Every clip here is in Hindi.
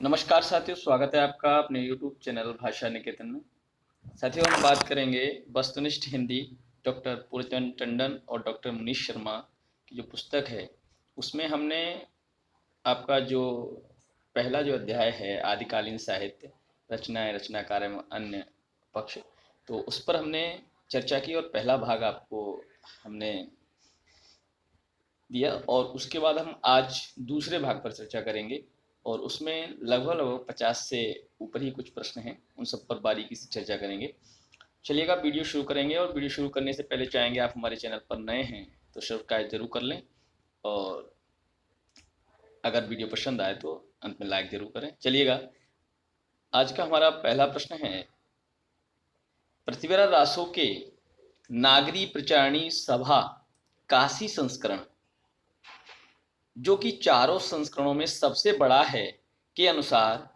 नमस्कार साथियों, स्वागत है आपका अपने YouTube चैनल भाषा निकेतन में। साथियों, हम बात करेंगे वस्तुनिष्ठ हिंदी डॉक्टर पूर्णचंद टंडन और डॉक्टर मनीष शर्मा की जो पुस्तक है, उसमें हमने आपका जो पहला जो अध्याय है आदिकालीन साहित्य, रचनाएं, रचना कार्य एवं अन्य पक्ष, तो उस पर हमने चर्चा की और पहला भाग आपको हमने दिया। और उसके बाद हम आज दूसरे भाग पर चर्चा करेंगे और उसमें लगभग लगभग 50 से ऊपर ही कुछ प्रश्न हैं, उन सब पर बारीकी से चर्चा करेंगे। चलिएगा, वीडियो शुरू करेंगे। और वीडियो शुरू करने से पहले चाहेंगे आप हमारे चैनल पर नए हैं तो सब्सक्राइब जरूर कर लें, और अगर वीडियो पसंद आए तो अंत में लाइक जरूर करें। चलिएगा, आज का हमारा पहला प्रश्न है, पृथ्वीराज रासो के नागरी प्रचारणी सभा काशी संस्करण, जो कि चारों संस्करणों में सबसे बड़ा है, के अनुसार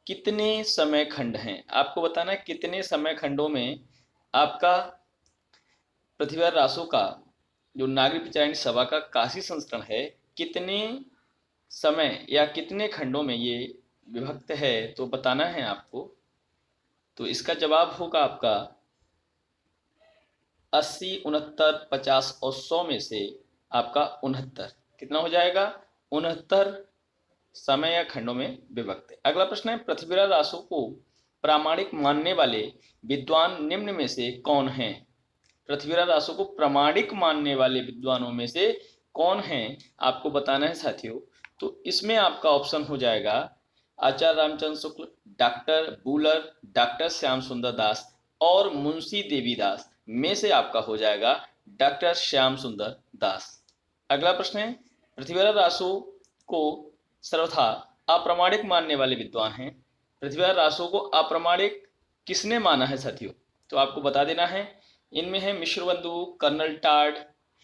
कितने समय खंड हैं? आपको बताना है कितने समय खंडों में आपका पृथ्वीराज रासो का जो नागरिक प्रचारणी सभा का काशी संस्करण है, कितने समय या कितने खंडों में ये विभक्त है, तो बताना है आपको। तो इसका जवाब होगा आपका 80, 69, 50 और 100 में से आपका 69। कितना हो जाएगा? 69 समय या खंडों में विभक्त है। अगला प्रश्न है, पृथ्वीराज रासो को प्रामाणिक मानने वाले विद्वान निम्न में से कौन हैं? पृथ्वीराज रासो को प्रामाणिक मानने वाले विद्वानों में से कौन हैं, आपको बताना है साथियों। तो इसमें आपका ऑप्शन हो जाएगा आचार्य रामचंद्र शुक्ल, डॉक्टर बूलर, डॉक्टर श्याम सुंदर दास और मुंशी देवीदास में से आपका हो जाएगा डॉक्टर श्याम सुंदर दास। अगला प्रश्न है, पृथ्वीराज रासो को सर्वथा अप्रामाणिक मानने वाले विद्वान हैं। पृथ्वीराज रासो को अप्रामाणिक किसने माना है साथियों? तो आपको बता देना है, इनमें है मिश्रबंधु, कर्नल टाड,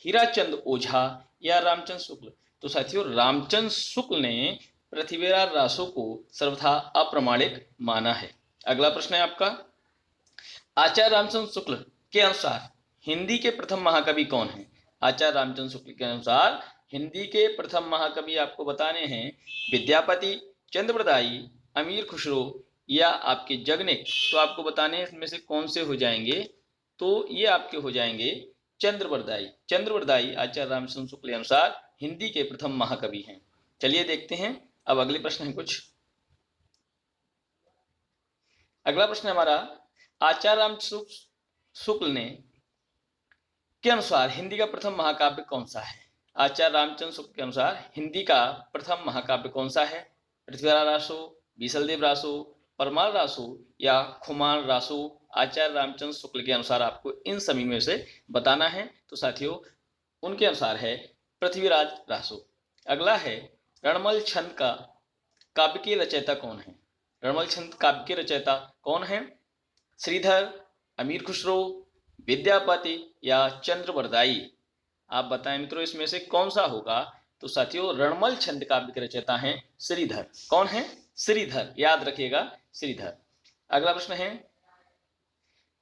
हीराचंद ओझा या रामचंद्र शुक्ल। तो साथियों, रामचंद्र शुक्ल ने पृथ्वीराज रासो को सर्वथा अप्रामाणिक माना है। अगला प्रश्न है आपका, आचार्य रामचंद्र शुक्ल के अनुसार हिंदी के प्रथम महाकवि कौन है? आचार्य रामचंद्र शुक्ल के अनुसार हिंदी के प्रथम महाकवि आपको बताने हैं विद्यापति, चंद्रबरदाई, अमीर खुसरो या आपके जगनिक। तो आपको बताने हैं इसमें से कौन से हो जाएंगे। तो ये आपके हो जाएंगे चंद्रबरदाई। चंद्रबरदाई आचार्य रामचंद्र शुक्ल के अनुसार हिंदी के प्रथम महाकवि हैं। चलिए देखते हैं, अब अगले प्रश्न है कुछ। अगला प्रश्न है हमारा, आचार्य रामचंद्र शुक्ल ने के अनुसार हिंदी का प्रथम महाकाव्य कौन सा है? आचार्य रामचंद्र शुक्ल के अनुसार हिंदी का प्रथम महाकाव्य कौन सा है? पृथ्वीराज रासो, बीसलदेव रासो, परमार रासो या खुमान रासो? आचार्य रामचंद्र शुक्ल के अनुसार आपको इन सभी में से बताना है। तो साथियों, उनके अनुसार है पृथ्वीराज रासो। अगला है, रणमल छंद का काव्य के रचयिता कौन है? रणमल छंद काव्य के रचयिता कौन है? श्रीधर, अमीर खुसरो, विद्यापति या चंद्रबरदाई? आप बताएं मित्रों, इसमें से कौन सा होगा? तो साथियों, रणमल छंद काव्य के रचयिता हैं श्रीधर। कौन है? श्रीधर, याद रखिएगा, श्रीधर। अगला प्रश्न है,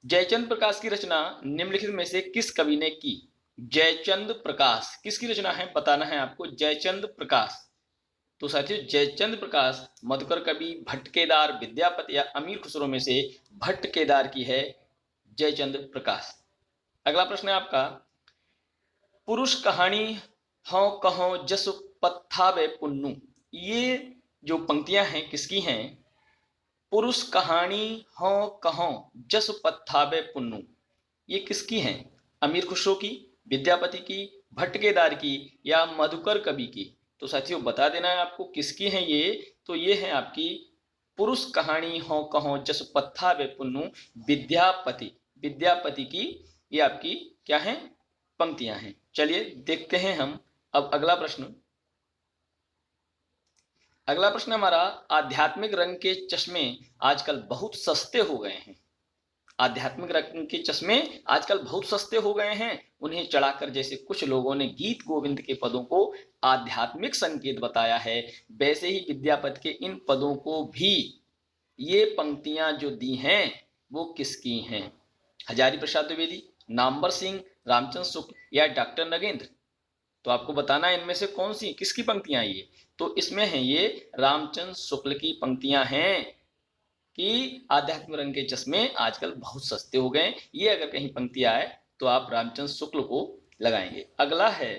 जयचंद प्रकाश की रचना निम्नलिखित में से किस कवि ने की? जयचंद प्रकाश किसकी रचना है, बताना है आपको। जयचंद प्रकाश, तो साथियों जयचंद प्रकाश मधुकर कवि, भट्ट केदार, विद्यापति या अमीर खुसरो में से भट्ट केदार की है जयचंद प्रकाश। अगला प्रश्न है आपका, पुरुष कहानी हाँ कहो जस पत्थावे पुन्नु, ये जो पंक्तियां हैं किसकी हैं? पुरुष कहानी हाँ कहो जस पत्थावे पुन्नु, ये किसकी हैं? अमीर खुसरो की, विद्यापति की, भट्ट केदार की या मधुकर कवि की? तो साथियों बता देना है आपको किसकी हैं ये। तो ये है आपकी पुरुष कहानी हो कहो जस पत्था वे पुन्नु, विद्यापति, विद्यापति की ये आपकी क्या है? पंक्तियां हैं। चलिए देखते हैं हम अब अगला प्रश्न। अगला प्रश्न हमारा, आध्यात्मिक रंग के चश्मे आजकल बहुत सस्ते हो गए हैं। आध्यात्मिक रंग के चश्मे आजकल बहुत सस्ते हो गए हैं, उन्हें चढ़ाकर जैसे कुछ लोगों ने गीत गोविंद के पदों को आध्यात्मिक संकेत बताया है, वैसे ही विद्यापति के इन पदों को भी ये पंक्तियां जो दी हैं वो किसकी हैं? हजारी प्रसाद द्विवेदी, नामवर सिंह, रामचंद्र शुक्ल या डॉक्टर नगेंद्र? तो आपको बताना है इनमें से कौन सी किसकी पंक्तियां ये। तो इसमें है ये रामचंद्र शुक्ल की पंक्तियां हैं कि आध्यात्म रंग के चश्मे आजकल बहुत सस्ते हो गए। ये अगर कहीं पंक्ति आए तो आप रामचंद्र शुक्ल को लगाएंगे। अगला है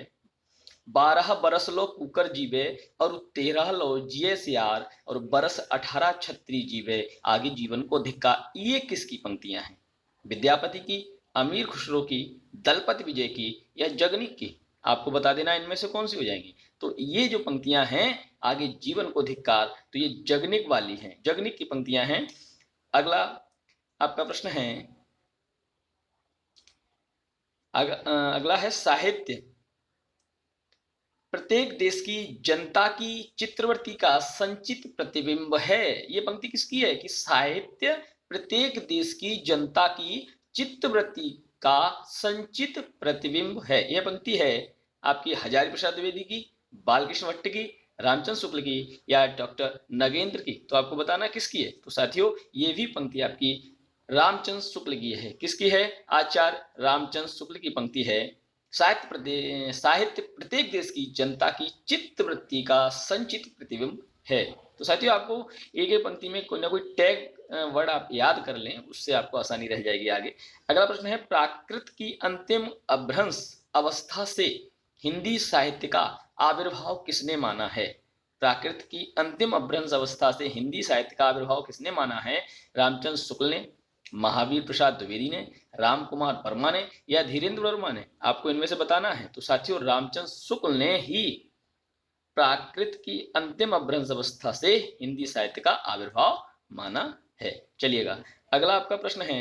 12 बरस लो कुकर जीवे और 13 लो जिये सियार और बरस 18 छत्री जीवे आगे जीवन को धिक्का। ये किसकी पंक्तियां हैं? विद्यापति की, अमीर खुसरो की, दलपति विजय की या जगनिक की? आपको बता देना इनमें से कौन सी हो जाएंगी। तो ये जो पंक्तियां हैं आगे जीवन को धिक्कार, तो ये जगनिक वाली हैं, जगनिक की पंक्तियां हैं। अगला आपका प्रश्न है, अगला है साहित्य प्रत्येक देश की जनता की चित्रवृत्ति का संचित प्रतिबिंब है। ये पंक्ति किसकी है कि साहित्य प्रत्येक देश की जनता की चित्तवृत्ति का संचित प्रतिबिंब है। यह पंक्ति है आपकी हजारी प्रसाद द्विवेदी की, बालकृष्ण भट्ट की, रामचंद्र शुक्ल की या डॉक्टर नगेंद्र की? तो आपको बताना किसकी है। तो साथियों ये भी पंक्ति आपकी रामचंद्र शुक्ल की है। किसकी है? आचार्य रामचंद्र शुक्ल की पंक्ति है। साहित्य प्रत्येक देश की जनता की चित्तवृत्ति का संचित प्रतिबिंब है। तो साथियों आपको एक एक पंक्ति में कोई ना कोई टैग वर्ड आप याद कर लें, उससे आपको आसानी रह जाएगी आगे। अगला प्रश्न है, प्राकृत की अंतिम अभ्रंश अवस्था से हिंदी साहित्य का आविर्भाव किसने माना है? प्राकृत की अंतिम अभ्रंश अवस्था से हिंदी साहित्य का आविर्भाव किसने माना है? रामचंद्र शुक्ल ने, महावीर प्रसाद द्विवेदी ने, राम कुमार वर्मा ने या धीरेन्द्र वर्मा ने? आपको इनमें से बताना है। तो साथियों रामचंद्र शुक्ल ने ही प्राकृत की अंतिम अभ्रंश अवस्था से हिंदी साहित्य का आविर्भाव माना है। चलिएगा अगला आपका प्रश्न है,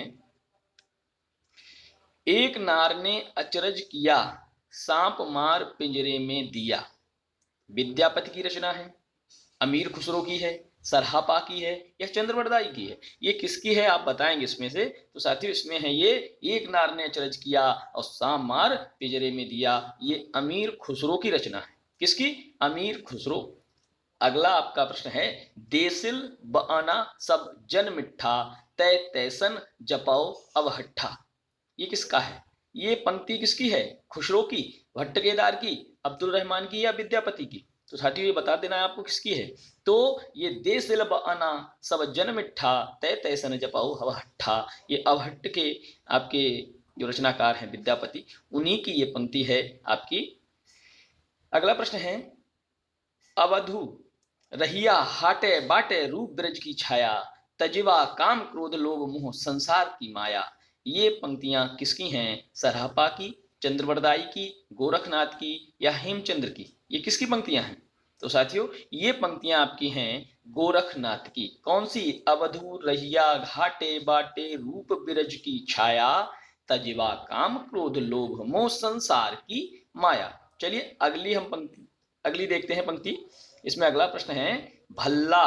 एक नार ने अचरज किया सांप मार पिंजरे में दिया। विद्यापति की रचना है, अमीर खुसरो की है, सरहापा की है या चंद्रवरदाई की है? ये किसकी है आप बताएंगे इसमें से। तो साथियों इसमें है ये एक नार ने अचरज किया और सांप मार पिंजरे में दिया, ये अमीर खुसरो की रचना है। किसकी? अमीर खुसरो। अगला आपका प्रश्न है, देसिल बआना सब जन मिठा तय तैसन जपाओ अवहट्ठा। ये किसका है? ये पंक्ति किसकी है? खुसरो की, भट्ट केदार की, अब्दुल रहमान की या विद्यापति की? तो साथियों ये बता देना है आपको किसकी है। तो ये देसिल बआना सब जन मिठा तय तैसन जपाओ अवहट्ठा, ये अवहट्ट के आपके जो रचनाकार हैं विद्यापति, उन्हीं की ये पंक्ति है आपकी। अगला प्रश्न है, अवधू रहिया हाटे बाटे रूप ब्रज की छाया तजिवा काम क्रोध लोभ मोह संसार की माया। ये पंक्तियां किसकी हैं? सरहापा की, चंद्रवरदाई की, गोरखनाथ की या हेमचंद्र की? ये किसकी पंक्तियां हैं? तो साथियों ये पंक्तियां आपकी हैं गोरखनाथ की। कौन सी? अवधू रहिया घाटे बाटे रूप बिरज की छाया तजिवा काम क्रोध लोभ मोह संसार की माया। चलिए अगली देखते हैं पंक्ति। इसमें अगला प्रश्न है, भल्ला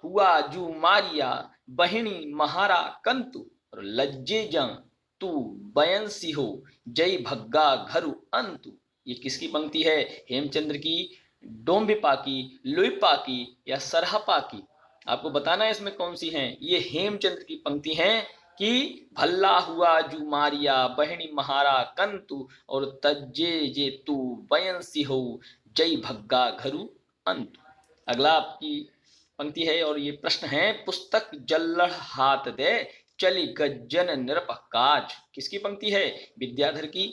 हुआ जू मारिया बहिणी महारा कंतु और लज्जे जं तू बयंसी हो जय भग्गा घरु अंतु। ये किसकी पंक्ति है? हेमचंद्र की, डोम्बिपा की, लुइपा की या सरहपा की? आपको बताना है इसमें कौन सी है। ये हेमचंद्र की पंक्ति है कि भल्ला हुआ जू मारिया बहिणी महारा कंतु और तज्जे जे तू बयंसी हो जय भग्गा घरु अंतु। अगला आपकी पंक्ति है और ये प्रश्न है, पुस्तक जल्लड़ हाथ दे चली गज्जन निरपकाज। किसकी पंक्ति है? विद्याधर की,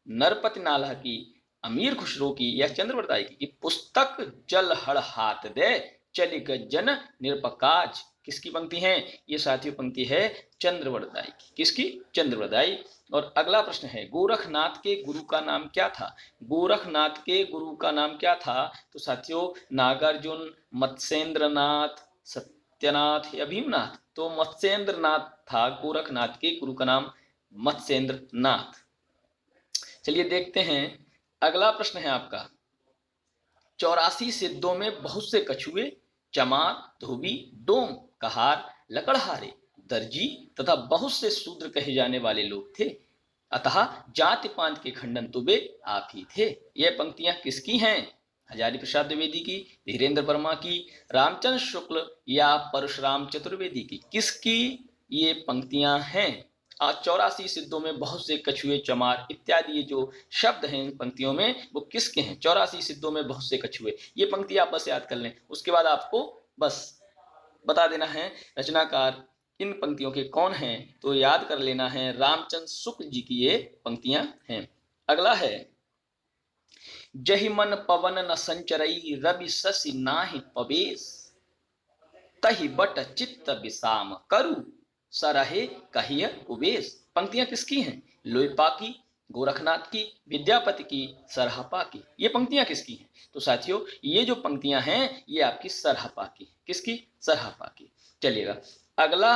नरपति नाला की, अमीर खुसरो की या चंद्रवरदाई की? पुस्तक जल हड़ हाथ दे चली गज्जन निरपकाज किसकी पंक्ति है? ये साथियों पंक्ति है चंद्रवरदाई की। किसकी? चंद्रवरदाई। और अगला प्रश्न है, गोरखनाथ के गुरु का नाम क्या था? गोरखनाथ के गुरु का नाम क्या था? तो साथियों नागार्जुन, मत्स्येंद्रनाथ, सत्यनाथ या भीमनाथ? तो मत्स्येंद्रनाथ था गोरखनाथ के गुरु का नाम, मत्स्येंद्रनाथ। चलिए देखते हैं अगला प्रश्न है आपका, 84 सिद्धों में बहुत से कछुए, चमार, धोबी, डोम, कहार, लकड़हारे, दर्जी तथा बहुत से शूद्र कहे जाने वाले लोग थे, अतः जाति पांत के खंडन तो वे आप ही थे। ये पंक्तियां किसकी हैं? हजारी प्रसाद द्विवेदी की, धीरेन्द्र वर्मा की, रामचंद्र शुक्ल या परशुराम चतुर्वेदी की? किसकी ये पंक्तियां हैं? 84 सिद्धों में बहुत से कछुए चमार इत्यादि ये जो शब्द हैं इन पंक्तियों में वो किसके हैं? 84 सिद्धों में बहुत से कछुए, ये पंक्ति आप बस याद कर लें। उसके बाद आपको बस बता देना है रचनाकार इन पंक्तियों के कौन हैं, तो याद कर लेना है रामचंद्र शुक्ल जी की ये पंक्तियां हैं। अगला है जहि मन पवन न संचरई रवि शशि नाहि पवेश तहि बट चित्त विषाम करु सरहे कहिय उवेश। पंक्तियां किसकी हैं? लोईपा की, गोरखनाथ की, विद्यापति की, सरहपा की। ये पंक्तियां किसकी हैं? तो साथियों ये जो पंक्तियां हैं ये आपकी सरहपा की। किसकी? सरहपा की। चलिएगा अगला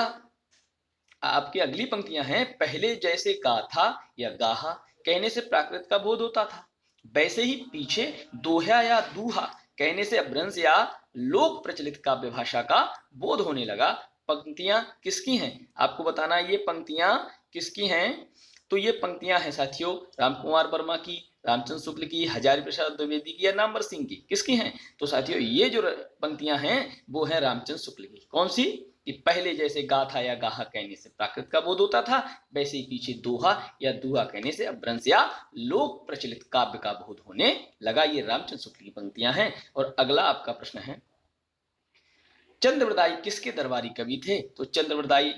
आपकी अगली पंक्तियां हैं पहले जैसे गाथा या गाहा कहने से प्राकृत का बोध होता था, वैसे ही पीछे दोहा या दूहा कहने से अपभ्रंश या लोक प्रचलित काव्य भाषा का बोध होने लगा। पंक्तियां किसकी हैं आपको बताना, ये पंक्तियां किसकी हैं? तो ये पंक्तियां हैं साथियों रामकुमार वर्मा की, रामचंद्र शुक्ल की, हजारी प्रसाद द्विवेदी की या नामवर सिंह की। किसकी हैं? तो साथियों ये जो पंक्तियां हैं वो है रामचंद्र शुक्ल की। कौन सी? कि पहले जैसे गाथा या गाहा कहने से प्राकृत का बोध होता था, वैसे ही पीछे दोहा या दुहा कहने से अपभ्रंश या लोक प्रचलित काव्य का बोध होने लगा। ये रामचंद्र शुक्ल की पंक्तियां हैं। और अगला आपका प्रश्न है चंद्रवरदाई किसके दरबारी कवि थे? तो चंद्रवरदाई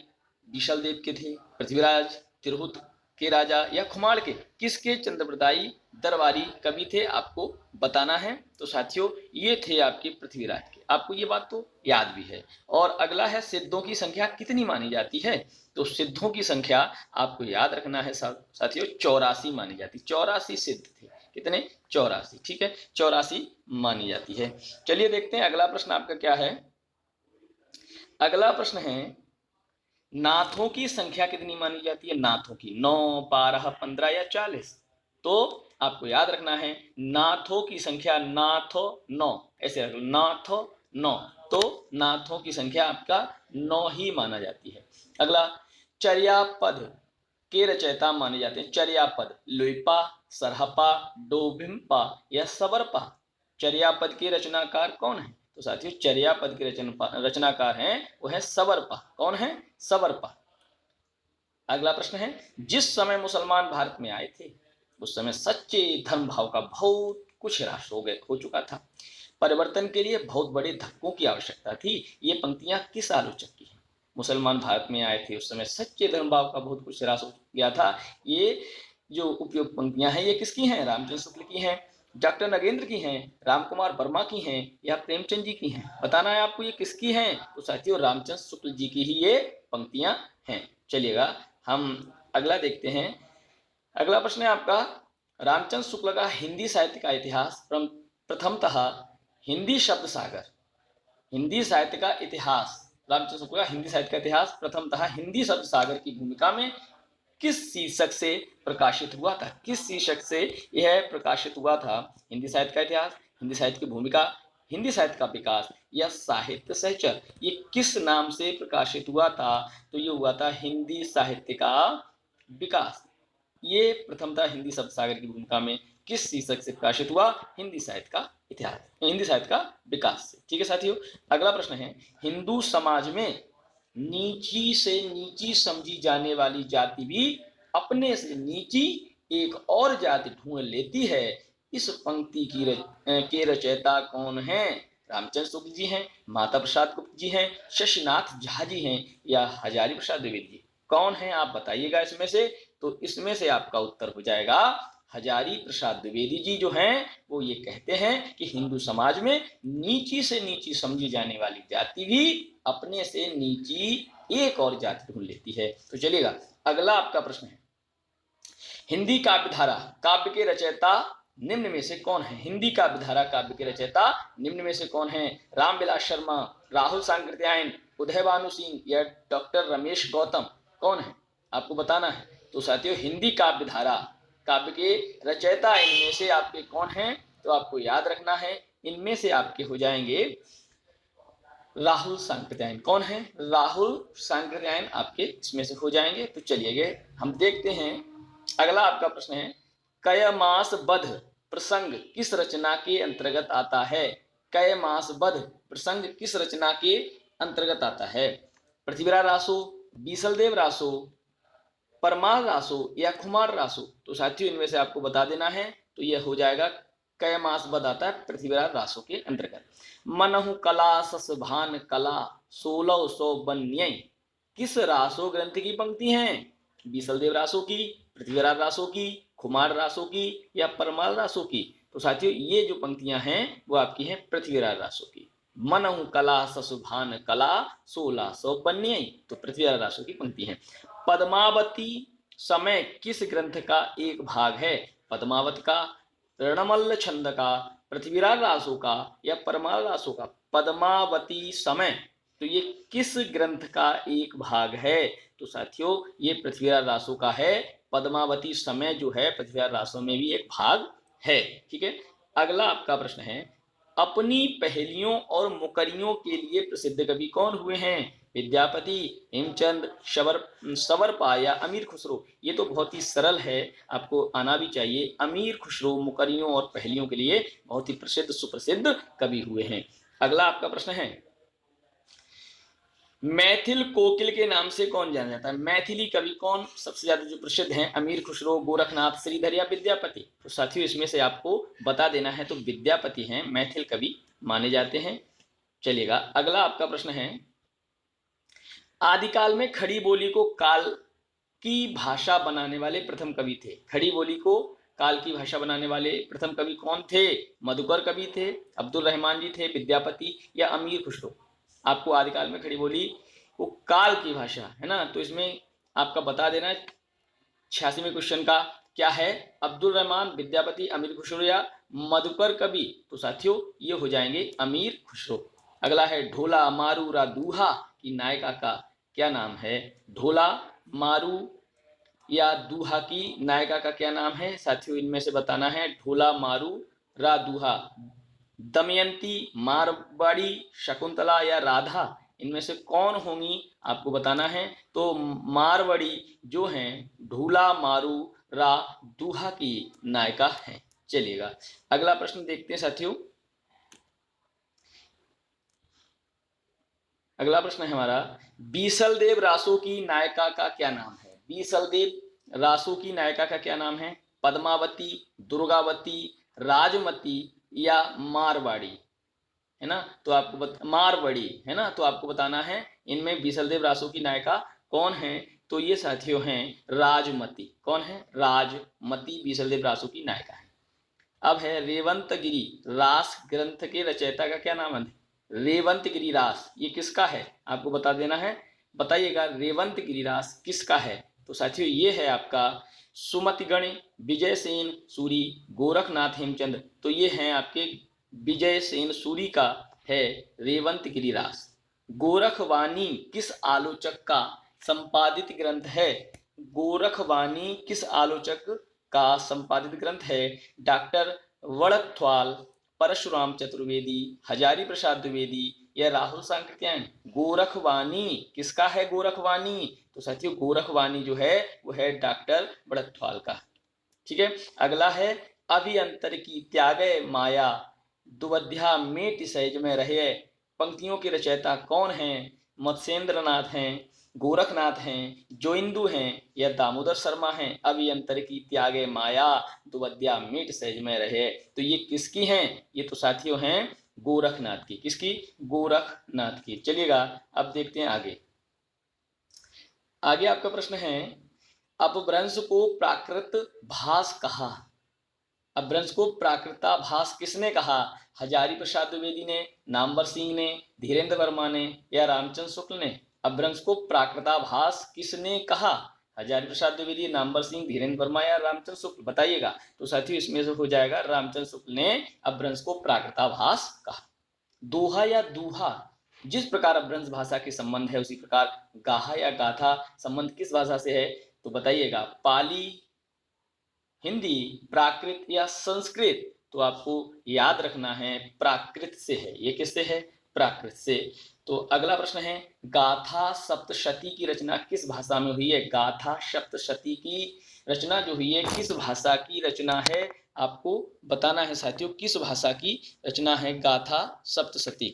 विशाल देव के थे, पृथ्वीराज, तिरहुत के राजा या खुमाड़ के? किसके चंद्रवरदाई दरबारी कवि थे आपको बताना है। तो साथियों ये थे आपके पृथ्वीराज के। आपको ये बात तो याद भी है। और अगला है सिद्धों की संख्या कितनी मानी जाती है? तो सिद्धों की संख्या आपको याद रखना है साथियों 84 मानी जाती। 84 सिद्ध थे। कितने? 84। ठीक है 84 मानी जाती है। चलिए देखते हैं अगला प्रश्न आपका क्या है। अगला प्रश्न है नाथों की संख्या कितनी मानी जाती है? नाथों की 9, 12, 15 या 40? तो आपको याद रखना है नाथों की संख्या नाथो 9, ऐसे रख लो नाथो 9। तो नाथों की संख्या आपका 9 ही माना जाती है। अगला चर्यापद के रचयिता माने जाते हैं। चर्यापद लोईपा, सरहपा, डोभिम्पा या सवरपा? चर्यापद के रचनाकार कौन है? तो साथियों चर्यापद के रचनाकार हैं वो है सवरपा। कौन है? सवरपा। अगला प्रश्न है जिस समय मुसलमान भारत में आए थे उस समय सच्चे धर्म भाव का बहुत कुछ ह्रास हो चुका था। परिवर्तन के लिए बहुत बड़े धक्कों की आवश्यकता थी। ये पंक्तियां किस आलोचक की हैं? मुसलमान भारत में आए थे उस समय सच्चे धर्म भाव का बहुत कुछ ह्रास हो गया था। ये जो उपयुक्त पंक्तियां हैं ये किसकी हैं? रामचंद्र शुक्ल की हैं, डॉक्टर नगेंद्र की हैं, रामकुमार वर्मा की हैं या प्रेमचंद जी की हैं? बताना है आपको ये किसकी हैं। तो साथियों रामचंद्र शुक्ल जी की ही ये पंक्तियां हैं। चलिएगा हम अगला देखते हैं। अगला प्रश्न है आपका रामचंद्र शुक्ल का हिंदी साहित्य का इतिहास। प्रथमतः हिंदी शब्द सागर, हिंदी साहित्य का इतिहास, रामचंद्र शुक्ल का हिंदी साहित्य का इतिहास प्रथमतः हिंदी शब्द सागर की भूमिका में किस शीर्षक से प्रकाशित हुआ था? किस शीर्षक से यह प्रकाशित हुआ था? हिंदी साहित्य का इतिहास, हिंदी साहित्य की भूमिका, हिंदी साहित्य का विकास या साहित्य सहचर? ये किस नाम से प्रकाशित हुआ था? तो ये हुआ था हिंदी साहित्य का विकास। ये प्रथमतः हिंदी शब्द सागर की भूमिका में किस शीर्षक से प्रकाशित हुआ? हिंदी साहित्य का इतिहास, हिंदी साहित्य का विकास से। ठीक है साथियों अगला प्रश्न है हिंदू समाज में नीची से नीची समझी जाने वाली जाति भी अपने से नीची एक और जाति ढूंढ लेती है। इस पंक्ति के रचयिता कौन हैं? रामचंद्र शुक्ल जी हैं, माता प्रसाद गुप्त जी हैं, शशिनाथ झा जी हैं या हजारी प्रसाद द्विवेदी जी? कौन है आप बताइएगा इसमें से। तो इसमें से आपका उत्तर हो जाएगा हजारी प्रसाद द्विवेदी जी जो हैं वो ये कहते हैं कि हिंदू समाज में नीची से नीची समझी जाने वाली जाति भी अपने से नीची एक और जाति ढूंढ लेती है। तो चलिएगा अगला आपका प्रश्न है हिंदी काव्यधारा काव्य के रचयिता निम्न में से कौन है? हिंदी काव्यधारा काव्य के रचयिता निम्न में से कौन है? रामविलास शर्मा, राहुल सांकृत्यायन, उदय भानु सिंह या डॉक्टर रमेश गौतम? कौन है आपको बताना है। तो साथियों हिंदी काव्यधारा काव्य के रचयिता इनमें से आपके कौन हैं? तो आपको याद रखना है इनमें से आपके हो जाएंगे राहुल सांकृत्यायन। कौन है? राहुल सांकृत्यायन आपके इसमें से हो जाएंगे। तो चलिए हम देखते हैं अगला आपका प्रश्न है कयमास बध प्रसंग किस रचना के अंतर्गत आता है? कयमास बध प्रसंग किस रचना के अंतर्गत आता है? पृथ्वीराज रासो, बीसलदेव रासो, परमार रासो या खुमार रासो, तो साथियों इनमें से आपको बता देना है। तो यह हो जाएगा कय मास बद आता है पृथ्वीराज रासो के अंतर्गत। मनहु कला सस भान कला 1600 बन्य, किस रासो ग्रंथ की पंक्ति हैं? बीसलदेव रासो की, पृथ्वीराज रासो की, खुमार रासो की या परमार रासो की? तो साथियों ये जो पंक्तियां हैं वो आपकी हैं पृथ्वीराज रासो की। मनहु कला ससुभान कला 1600 बन्य, तो पृथ्वीराज रासो की पंक्ति है। पद्मावती समय किस ग्रंथ का एक भाग है? पद्मावत का, रणमल्ल छंद का, पृथ्वीराज रासो का या परमार रासो का? पद्मावती समय, तो ये किस ग्रंथ का एक भाग है? तो साथियों ये पृथ्वीराज रासो का है। पद्मावती समय जो है पृथ्वीराज रासो में भी एक भाग है। ठीक है, अगला आपका प्रश्न है, अपनी पहेलियों और मुकरियों के लिए प्रसिद्ध कवि कौन हुए हैं? विद्यापति, हेमचंद, सवरपा या अमीर खुसरो? ये तो बहुत ही सरल है, आपको आना भी चाहिए। अमीर खुसरो मुकरियों और पहेलियों के लिए बहुत ही प्रसिद्ध सुप्रसिद्ध कवि हुए हैं। अगला आपका प्रश्न है, मैथिल कोकिल के नाम से कौन जाना जाता है? मैथिली कवि कौन सबसे ज्यादा जो प्रसिद्ध हैं? अमीर खुसरो, गोरखनाथ, श्रीधर या विद्यापति? तो साथियों इसमें से आपको बता देना है। तो विद्यापति हैं मैथिल कवि माने जाते हैं। चलिएगा, अगला आपका प्रश्न है, आदिकाल में खड़ी बोली को काल की भाषा बनाने वाले प्रथम कवि थे। खड़ी बोली को काल की भाषा बनाने वाले प्रथम कवि कौन थे? मधुकर कवि थे, अब्दुल रहमान जी थे, विद्यापति या अमीर खुसरो? आपको आदिकाल में खड़ी बोली वो काल की भाषा है ना, तो इसमें आपका बता देना 86वें क्वेश्चन का क्या है? अब्दुल रहमान, विद्यापति, अमीर खुसरो या मधुकर कवि? तो साथियों ये हो जाएंगे अमीर खुसरो। अगला है, ढोला मारू रा दूहा की नायिका का क्या नाम है? ढोला मारू या दूहा की नायिका का क्या नाम है? साथियों इनमें से बताना है। ढोला मारू रा दूहा, दमयंती, मारवाड़ी, शकुंतला या राधा? इनमें से कौन होंगी आपको बताना है। तो मारवाड़ी जो हैं ढूला मारू रा दूहा की नायिका है। चलिएगा, अगला प्रश्न देखते हैं साथियों। अगला प्रश्न है हमारा, बीसलदेव रासो की नायिका का क्या नाम है? बीसलदेव रासो की नायिका का क्या नाम है? पद्मावती, दुर्गावती, राजमती या मारवाड़ी? है ना, तो आपको मारवाड़ी है ना, तो आपको बताना है इनमें बीसलदेव रासो की नायिका कौन है? तो ये साथियों हैं राजमती। कौन है? राजमती बीसलदेव रासो की नायिका है। अब है रेवंतगिरी रास ग्रंथ के रचयिता का क्या नाम है? रेवंतगिरी रास ये किसका है? आपको बता देना है। बताइएगा रेवंतगिरी रास किसका है? तो साथियों ये है आपका सुमतिगण, विजय सेन सूरी, गोरखनाथ, हेमचंद। तो ये हैं आपके विजय सेन सूरी का है रेवंतगिरी रास। गोरखवाणी किस आलोचक का संपादित ग्रंथ है? गोरखवाणी किस आलोचक का संपादित ग्रंथ है? डॉक्टर वड़कथवाल, परशुराम चतुर्वेदी, हजारी प्रसाद द्विवेदी या राहुल सांकृत्यायन? गोरखवाणी किसका है? गोरखवाणी, तो साथियों गोरखवाणी जो है वो है डॉक्टर वड़कथवाल का। ठीक है, अगला है, अभियंतर की त्यागे माया दुवध्या मेट सहज में रहे। पंक्तियों के रचयिता कौन हैं? मत्स्येंद्र नाथ हैं, गोरखनाथ हैं, जोइंदू हैं या दामोदर शर्मा हैं? अभियंतर की त्यागे माया दुवध्या मेट सहज में रहे, तो ये किसकी हैं? ये तो साथियों हैं गोरखनाथ की। किसकी? गोरखनाथ की। चलिएगा अब देखते हैं आगे। आगे आपका प्रश्न है, अपभ्रंश को प्राकृत भास कहा। अपभ्रंश को प्राकृताभास किसने कहा? हजारी प्रसाद द्विवेदी ने, नामवर सिंह ने, धीरेन्द्र वर्मा ने या रामचंद्र शुक्ल ने? अपभ्रंश को प्राकृताभास किसने कहा? हजारी प्रसाद द्विवेदी, नामवर सिंह, धीरेन्द्र वर्मा या रामचंद्र शुक्ल? बताइएगा। तो साथियों इसमें से हो जाएगा रामचंद्र शुक्ल ने अपभ्रंश को प्राकृताभास कहा। दोहा या दूहा, जिस प्रकार अपभ्रंश भाषा के संबंध है उसी प्रकार गाहा या गाथा संबंध किस भाषा से है? तो बताइएगा। पाली, हिंदी, प्राकृत या संस्कृत? तो आपको याद रखना है प्राकृत से है। ये किससे है? प्राकृत से। तो अगला प्रश्न है, गाथा सप्तशती की रचना किस भाषा में हुई है? गाथा सप्तशती की रचना जो हुई है किस भाषा की रचना है? आपको बताना है साथियों किस भाषा की रचना है गाथा सप्तशती।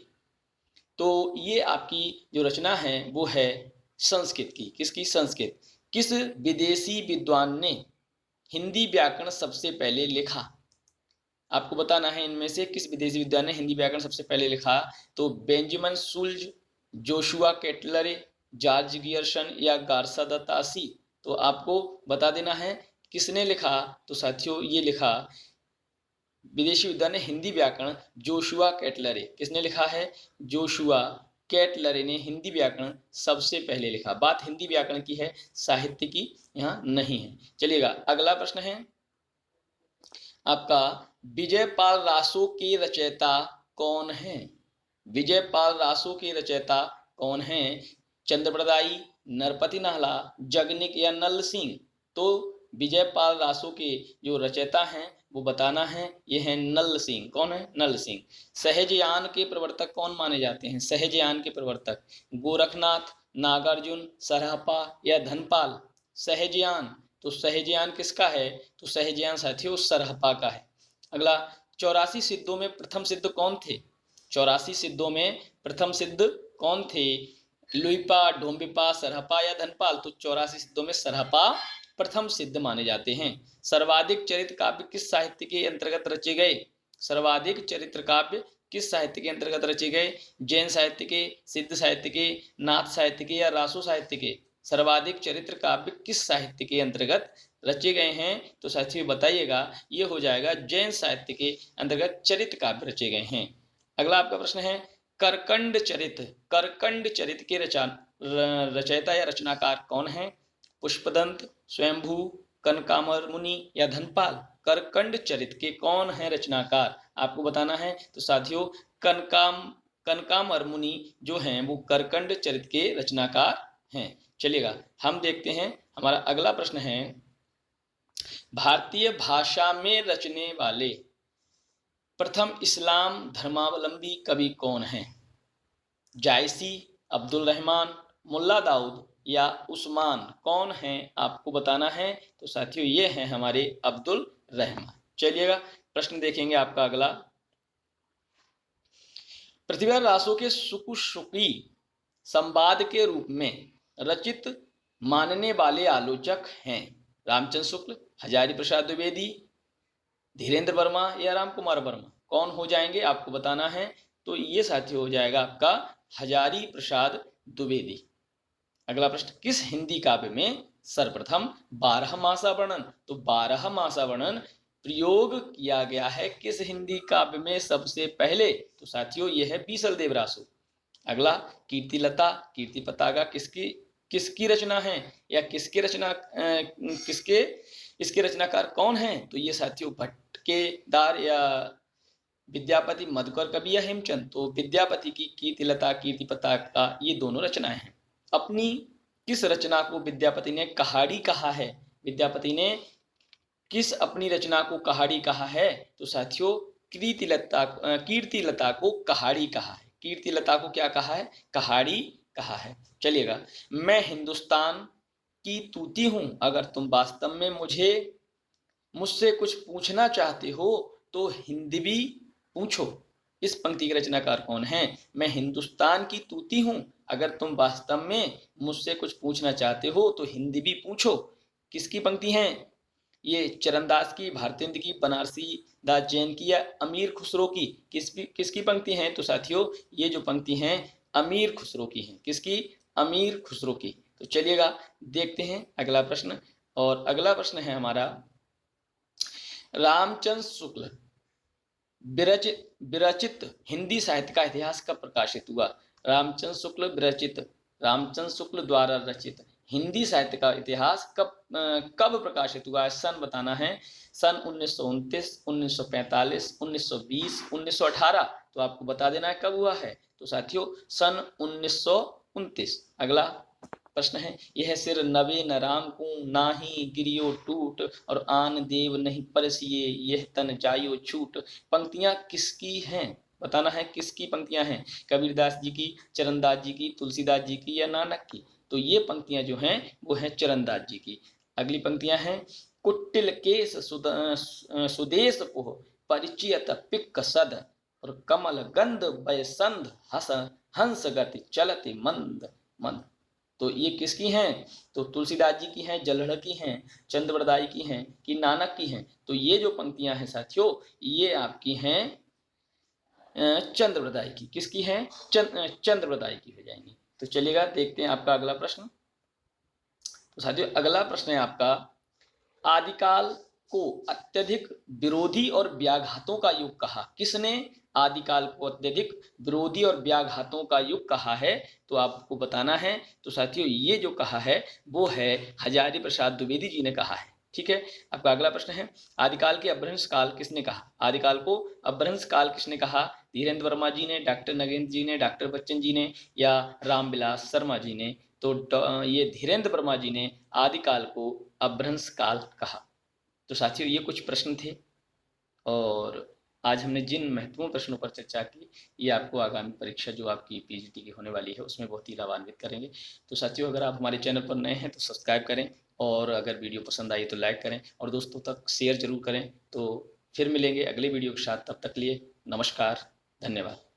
तो ये आपकी जो रचना है वो है संस्कृत की। किसकी? संस्कृत। किस विदेशी विद्वान ने हिंदी व्याकरण सबसे पहले लिखा? आपको बताना है इनमें से किस विदेशी विद्वान ने हिंदी व्याकरण सबसे पहले लिखा। तो Benjamin Schultze, Joshua Ketelaar, George Grierson या गार्सा द तासी। तो आपको बता देना है किसने लिखा। तो साथियों ये लिखा विदेशी विद्वान ने हिंदी व्याकरण जोशुआ केटलर। किसने लिखा है? जोशुआ केटलर ने हिंदी व्याकरण सबसे पहले लिखा। बात हिंदी व्याकरण की है, साहित्य की यहाँ नहीं है। चलिएगा अगला प्रश्न है आपका, विजयपाल रासो के रचयिता कौन है? विजयपाल रासो के रचयिता कौन है? चंद्रप्रदायी, नरपति नाहला, जगनिक या नल सिंह। तो विजयपाल रासो के जो रचयिता हैं वो बताना है, ये है नल सिंह। कौन है? नल सिंह। सहजयान के प्रवर्तक कौन माने जाते हैं? सहजयान के प्रवर्तक गोरखनाथ, नागार्जुन, सरहपा या धनपाल। सहजयान, तो सहजयान किसका है? तो सहजयान साथियों सरहपा का है। अगला, 84 सिद्धों में प्रथम सिद्ध कौन थे? 84 सिद्धों में प्रथम सिद्ध कौन थे? लुइपा, ढोंबिपा, सरहपा या धनपाल। तो 84 सिद्धों में सरहपा प्रथम सिद्ध माने जाते हैं। सर्वाधिक चरित्र काव्य किस साहित्य के अंतर्गत रचे गए? सर्वाधिक चरित्र काव्य किस साहित्य के अंतर्गत रचे गए? जैन साहित्य के, सिद्ध साहित्य के, नाथ साहित्य के या रासो साहित्य के? सर्वाधिक चरित्र काव्य किस साहित्य के अंतर्गत रचे गए हैं? तो साथियों बताइएगा, ये हो जाएगा जैन साहित्य के अंतर्गत चरित्र काव्य रचे गए हैं। अगला आपका प्रश्न है, करकंड चरित्र, करकंड चरित्र के रचयिता या रचनाकार कौन है? पुष्पदंत, स्वयंभू, कनकामर मुनि या धनपाल। करकंड चरित्र के कौन है रचनाकार? आपको बताना है। तो साथियों कनकामर मुनि जो हैं वो करकंड चरित्र के रचनाकार हैं। चलिएगा हम देखते हैं, हमारा अगला प्रश्न है, भारतीय भाषा में रचने वाले प्रथम इस्लाम धर्मावलंबी कवि कौन है? जायसी, अब्दुल रहमान, मुल्ला दाऊद या उस्मान। कौन है आपको बताना है। तो साथियों ये हैं हमारे अब्दुल रहमान। चलिएगा प्रश्न देखेंगे आपका अगला, पृथ्वीराज रासो के सुकुशुकी संवाद के रूप में रचित मानने वाले आलोचक हैं? रामचंद्र शुक्ल, हजारी प्रसाद द्विवेदी, धीरेन्द्र वर्मा या राम कुमार वर्मा। कौन हो जाएंगे आपको बताना है। तो ये साथी हो जाएगा आपका हजारी प्रसाद द्विवेदी। अगला प्रश्न, किस हिंदी काव्य में सर्वप्रथम 12 मासा वर्णन, तो 12 मासा वर्णन प्रयोग किया गया है किस हिंदी काव्य में सबसे पहले? तो साथियों ये है बीसल देव रासो। अगला, कीर्तिलता, कीर्ति पताका किसकी रचना है या इसके रचनाकार कौन है? तो ये साथियों भटकेदार या विद्यापति मधुकर कवि या हेमचंद। तो विद्यापति की कीर्तिलता, कीर्ति पताका ये दोनों रचनाएं हैं। अपनी किस रचना को विद्यापति ने कहाड़ी कहा है? विद्यापति ने किस अपनी रचना को कहाड़ी कहा है? तो साथियों कीर्तिलता को कहाड़ी कहा है। कीर्तिलता को क्या कहा है? कहाड़ी कहा है। चलिएगा, मैं हिंदुस्तान की तूती हूं, अगर तुम वास्तव में मुझसे कुछ पूछना चाहते हो तो हिंदवी पूछो। इस पंक्ति के रचनाकार कौन है? मैं हिंदुस्तान की तूती हूं, अगर तुम वास्तव में मुझसे कुछ पूछना चाहते हो तो हिंदवी पूछो। किसकी पंक्ति है ये? चरणदास की, भारतेंद्र की, बनारसी दास जैन की या अमीर खुसरो की? किसकी पंक्ति है? तो साथियों ये जो पंक्ति हैं अमीर खुसरो की हैं। किसकी? अमीर खुसरो की। तो चलिएगा देखते हैं अगला प्रश्न, और अगला प्रश्न है हमारा, रामचंद्र शुक्ल विरचित हिंदी साहित्य का इतिहास कब प्रकाशित हुआ? रामचंद्र शुक्ल द्वारा रचित हिंदी साहित्य का इतिहास कब प्रकाशित हुआ है? सन बताना है। सन 1929, 1945, 1920, 1918। तो आपको बता देना है कब हुआ है। तो साथियों सन 1929। अगला प्रश्न है, यह सिर नवे न राम को, नाही गिरियो टूट, और आन देव नहीं परसिए, यह तन जायो छूट। पंक्तियां किसकी हैं? बताना है किसकी पंक्तियां हैं। कबीरदास जी की, चरणदास जी की, तुलसीदास जी की या नानक की? तो ये पंक्तियां जो हैं वो हैं चरणदास जी की। अगली पंक्तियां हैं, कुटिल केस सुदेश पोह, परिचियत पिक सद, और कमल गंध वयसंध हंस गति चलते मंद मंद। तो ये किसकी हैं? तो तुलसीदास जी की हैं, जलहड़ की हैं, चंद्रवरदाई की हैं कि नानक की हैं? तो ये जो पंक्तियां हैं साथियों, ये आपकी हैं चंद्रवरदाई की। किसकी हैं? चंद्रवरदाई की हो जाएंगी। तो चलिएगा देखते हैं आपका अगला प्रश्न। तो साथियों अगला प्रश्न है आपका, आदिकाल को अत्यधिक विरोधी और व्याघातों का युग कहा। किसने आदिकाल को अत्यधिक विरोधी और व्याघातों का युग कहा है? तो आपको बताना है। तो साथियों ये जो कहा है वो है हजारी प्रसाद द्विवेदी जी ने कहा है। ठीक है, आपका अगला प्रश्न है, आदिकाल के अपभ्रंश काल किसने कहा? आदिकाल को अपभ्रंश काल किसने कहा? धीरेन्द्र वर्मा जी ने, डॉक्टर नगेंद्र जी ने, डॉक्टर बच्चन जी ने या रामविलास शर्मा जी ने? तो ये धीरेन्द्र वर्मा जी ने आदिकाल को अपभ्रंश काल कहा। तो साथियों ये कुछ प्रश्न थे और आज हमने जिन महत्वपूर्ण प्रश्नों पर चर्चा की, ये आपको आगामी परीक्षा जो आपकी पीजीटी की होने वाली है उसमें बहुत ही लाभान्वित करेंगे। तो साथियों अगर आप हमारे चैनल पर नए हैं तो सब्सक्राइब करें, और अगर वीडियो पसंद आई तो लाइक करें और दोस्तों तक शेयर जरूर करें। तो फिर मिलेंगे अगले वीडियो के साथ, तब तक लिए नमस्कार, धन्यवाद।